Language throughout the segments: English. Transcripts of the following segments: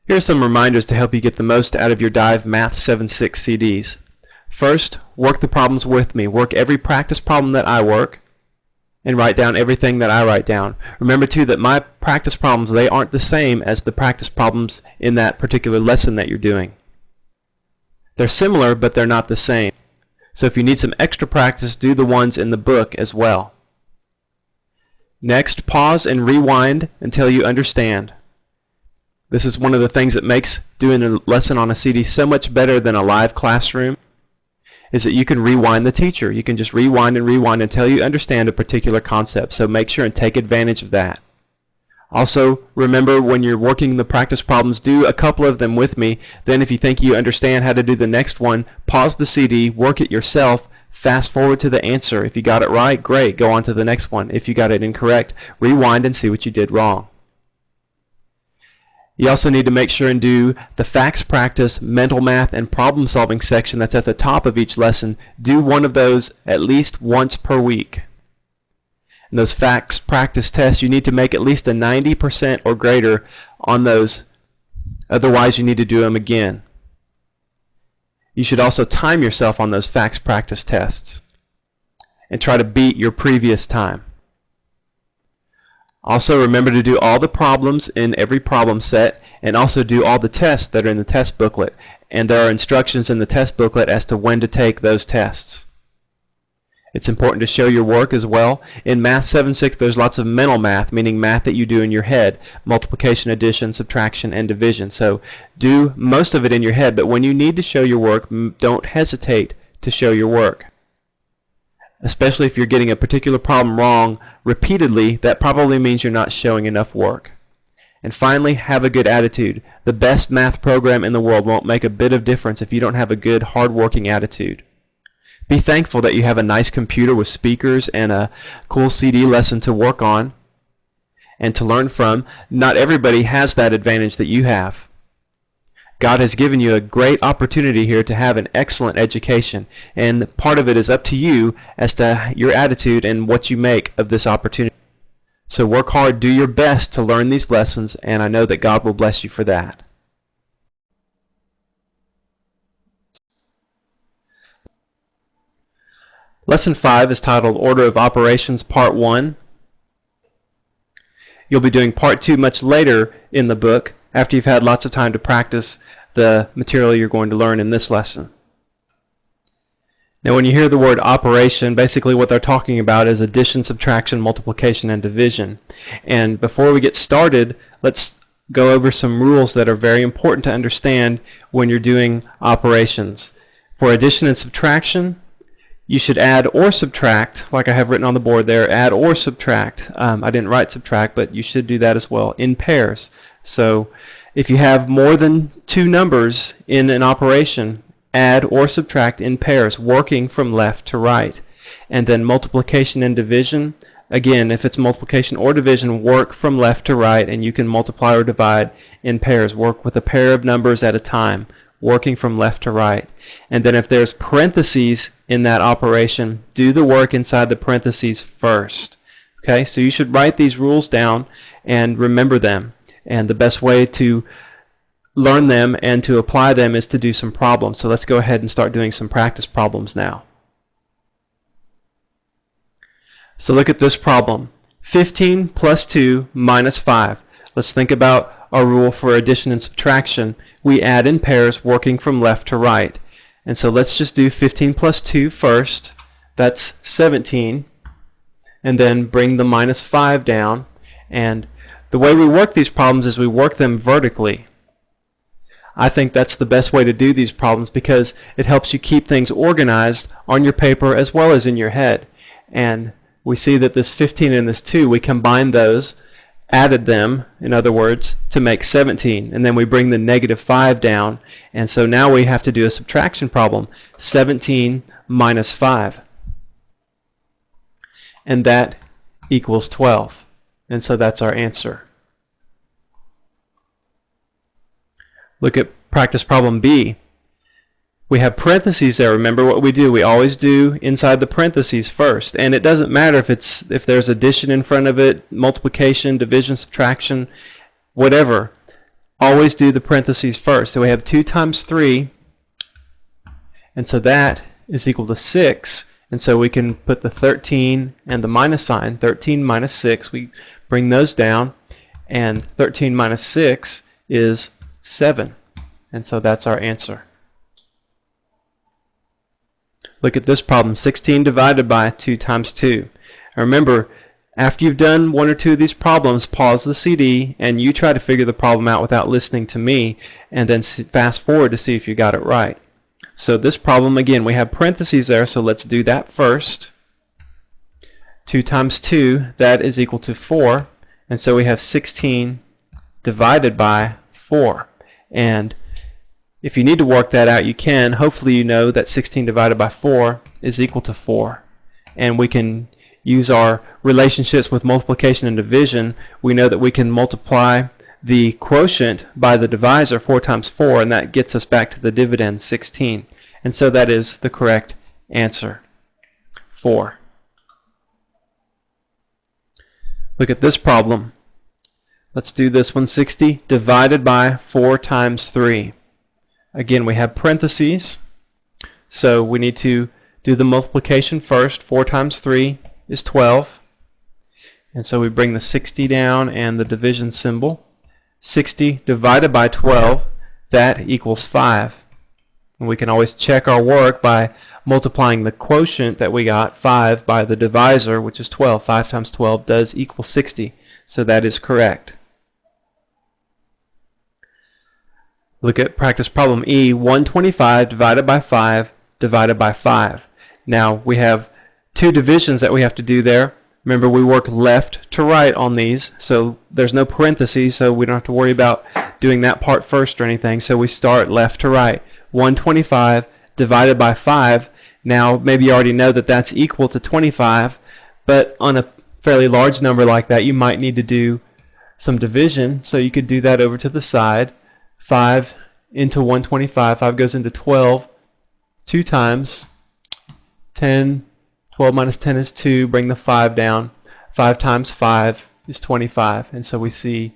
Here are some reminders to help you get the most out of your Dive Math 7-6 CDs. First, work the problems with me. Work every practice problem that I work and write down everything that I write down. Remember too that my practice problems, they aren't the same as the practice problems in that particular lesson that you're doing. They're similar, but they're not the same. So if you need some extra practice, do the ones in the book as well. Next, pause and rewind until you understand. This is one of the things that makes doing a lesson on a CD so much better than a live classroom, is that you can rewind the teacher. You can just rewind and rewind until you understand a particular concept. So make sure and take advantage of that. Also, remember when you're working the practice problems, do a couple of them with me. Then if you think you understand how to do the next one, pause the CD, work it yourself, fast forward to the answer. If you got it right, great, go on to the next one. If you got it incorrect, rewind and see what you did wrong. You also need to make sure and do the facts practice, mental math, and problem solving section that's at the top of each lesson. Do one of those at least once per week. And those facts practice tests, you need to make at least a 90% or greater on those. Otherwise, you need to do them again. You should also time yourself on those facts practice tests and try to beat your previous time. Also, remember to do all the problems in every problem set, and also do all the tests that are in the test booklet. And there are instructions in the test booklet as to when to take those tests. It's important to show your work as well. In Math 7-6, there's lots of mental math, meaning math that you do in your head, multiplication, addition, subtraction, and division. So do most of it in your head, but when you need to show your work, don't hesitate to show your work. Especially if you're getting a particular problem wrong repeatedly, that probably means you're not showing enough work. And finally, have a good attitude. The best math program in the world won't make a bit of difference if you don't have a good, hard-working attitude. Be thankful that you have a nice computer with speakers and a cool CD lesson to work on and to learn from. Not everybody has that advantage that you have. God has given you a great opportunity here to have an excellent education, and part of it is up to you as to your attitude and what you make of this opportunity. So work hard, do your best to learn these lessons, and I know that God will bless you for that. Lesson 5 is titled Order of Operations Part 1. You'll be doing Part 2 much later in the book, after you've had lots of time to practice the material you're going to learn in this lesson. Now when you hear the word operation, basically what they're talking about is addition, subtraction, multiplication, and division. And before we get started, let's go over some rules that are very important to understand when you're doing operations. For addition and subtraction, you should add or subtract, like I have written on the board there, add or subtract. I didn't write subtract, but you should do that as well, in pairs. So if you have more than two numbers in an operation, add or subtract in pairs, working from left to right. And then multiplication and division, again, if it's multiplication or division, work from left to right, and you can multiply or divide in pairs. Work with a pair of numbers at a time, working from left to right. And then if there's parentheses in that operation, do the work inside the parentheses first. Okay, so you should write these rules down and remember them. And the best way to learn them and to apply them is to do some problems. So let's go ahead and start doing some practice problems now. So look at this problem. 15 plus 2 minus 5. Let's think about our rule for addition and subtraction. We add in pairs, working from left to right. And so let's just do 15 plus 2 first. That's 17. And then bring the minus 5 down. And the way we work these problems is we work them vertically. I think that's the best way to do these problems because it helps you keep things organized on your paper as well as in your head. And we see that this 15 and this 2, we combined those, added them, in other words, to make 17. And then we bring the negative 5 down. And so now we have to do a subtraction problem. 17 minus 5. And that equals 12. And so that's our answer. Look at practice problem B. We have parentheses there. Remember what we do. We always do inside the parentheses first. And it doesn't matter if there's addition in front of it, multiplication, division, subtraction, whatever. always do the parentheses first. So we have 2 times 3, and so that is equal to 6. And so we can put the 13 and the minus sign. 13 minus 6, we bring those down, and 13 minus 6 is 7. And so that's our answer. Look at this problem, 16 divided by 2 times 2. And remember, after you've done one or two of these problems, pause the CD and you try to figure the problem out without listening to me, and then fast forward to see if you got it right. So this problem, again, we have parentheses there, so let's do that first. 2 times 2, that is equal to 4. And so we have 16 divided by 4. And if you need to work that out, you can. Hopefully you know that 16 divided by 4 is equal to 4. And we can use our relationships with multiplication and division. We know that we can multiply the quotient by the divisor, 4 times 4, and that gets us back to the dividend, 16. And so that is the correct answer, 4. Look at this problem. Let's do this one. 60 divided by 4 times 3. Again, we have parentheses, so we need to do the multiplication first. 4 times 3 is 12. And so we bring the 60 down and the division symbol. 60 divided by 12, that equals 5. And we can always check our work by multiplying the quotient that we got, 5, by the divisor, which is 12. 5 times 12 does equal 60. So that is correct. Look at practice problem E, 125 divided by 5 divided by 5. Now we have two divisions that we have to do there. Remember, we work left to right on these, so there's no parentheses, so we don't have to worry about doing that part first or anything. So we start left to right. 125 divided by 5. Now maybe you already know that that's equal to 25, but on a fairly large number like that you might need to do some division, so you could do that over to the side. 5 into 125, 5 goes into 12 2 times. 10, 12 minus 10 is 2, bring the 5 down. 5 times 5 is 25, and so we see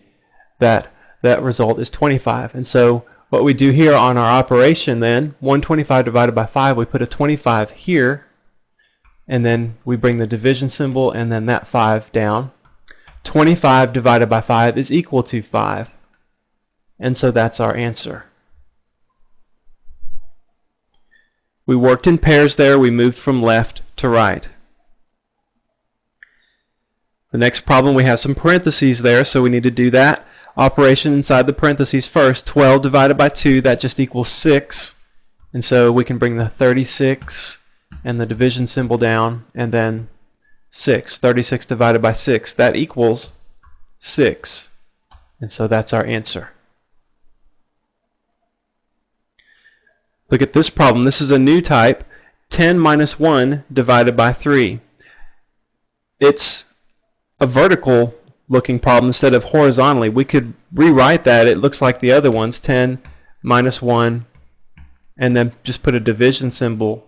that that result is 25. And so what we do here on our operation then, 125 divided by 5, we put a 25 here, and then we bring the division symbol and then that 5 down. 25 divided by 5 is equal to 5. And so that's our answer. We worked in pairs there. We moved from left to right. The next problem, we have some parentheses there, so we need to do that operation inside the parentheses first. 12 divided by 2, that just equals 6. And so we can bring the 36 and the division symbol down, and then 6. 36 divided by 6, that equals 6. And so that's our answer. Look at this problem. This is a new type, 10 minus 1 divided by 3. It's a vertical looking problem instead of horizontally. We could rewrite that. It looks like the other ones, 10 minus 1, and then just put a division symbol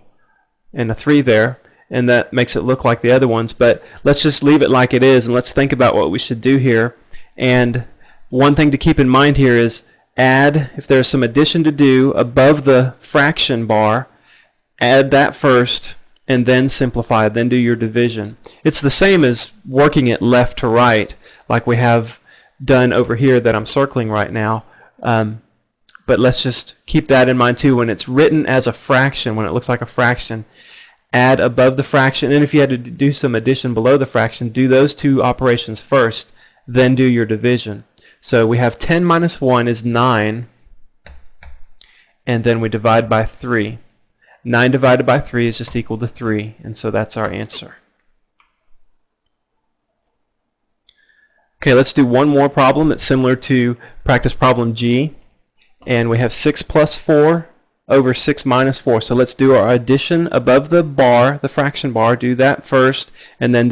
and a 3 there, and that makes it look like the other ones. But let's just leave it like it is, and let's think about what we should do here. And one thing to keep in mind here is add, if there's some addition to do above the fraction bar, add that first and then simplify, then do your division. It's the same as working it left to right like we have done over here that I'm circling right now. But let's just keep that in mind too. When it's written as a fraction, when it looks like a fraction, add above the fraction, and if you had to do some addition below the fraction, do those two operations first, then do your division. So we have 10 minus 1 is 9, and then we divide by 3. 9 divided by 3 is just equal to 3, and so that's our answer. Okay, let's do one more problem that's similar to practice problem G, and we have 6 plus 4 over 6 minus 4. So let's do our addition above the bar, the fraction bar. Do that first, and then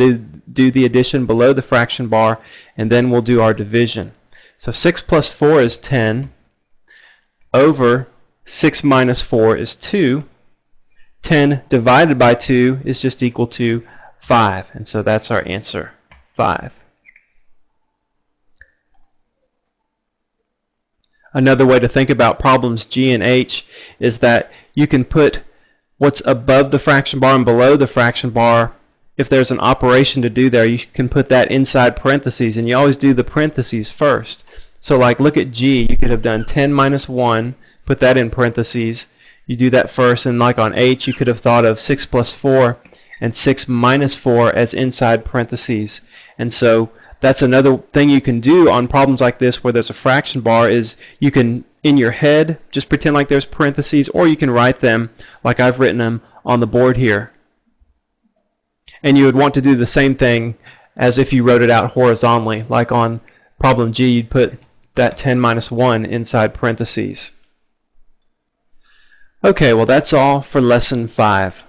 do the addition below the fraction bar, and then we'll do our division. So 6 plus 4 is 10, over 6 minus 4 is 2. 10 divided by 2 is just equal to 5, and so that's our answer, 5. Another way to think about problems G and H is that you can put what's above the fraction bar and below the fraction bar. If there's an operation to do there, you can put that inside parentheses, and you always do the parentheses first. So like look at G, you could have done 10 minus 1, put that in parentheses. You do that first, and like on H, you could have thought of 6 plus 4 and 6 minus 4 as inside parentheses. And so that's another thing you can do on problems like this where there's a fraction bar, is you can, in your head, just pretend like there's parentheses, or you can write them like I've written them on the board here. And you would want to do the same thing as if you wrote it out horizontally. Like on problem G, you'd put that 10 minus 1 inside parentheses. Okay, well that's all for lesson 5.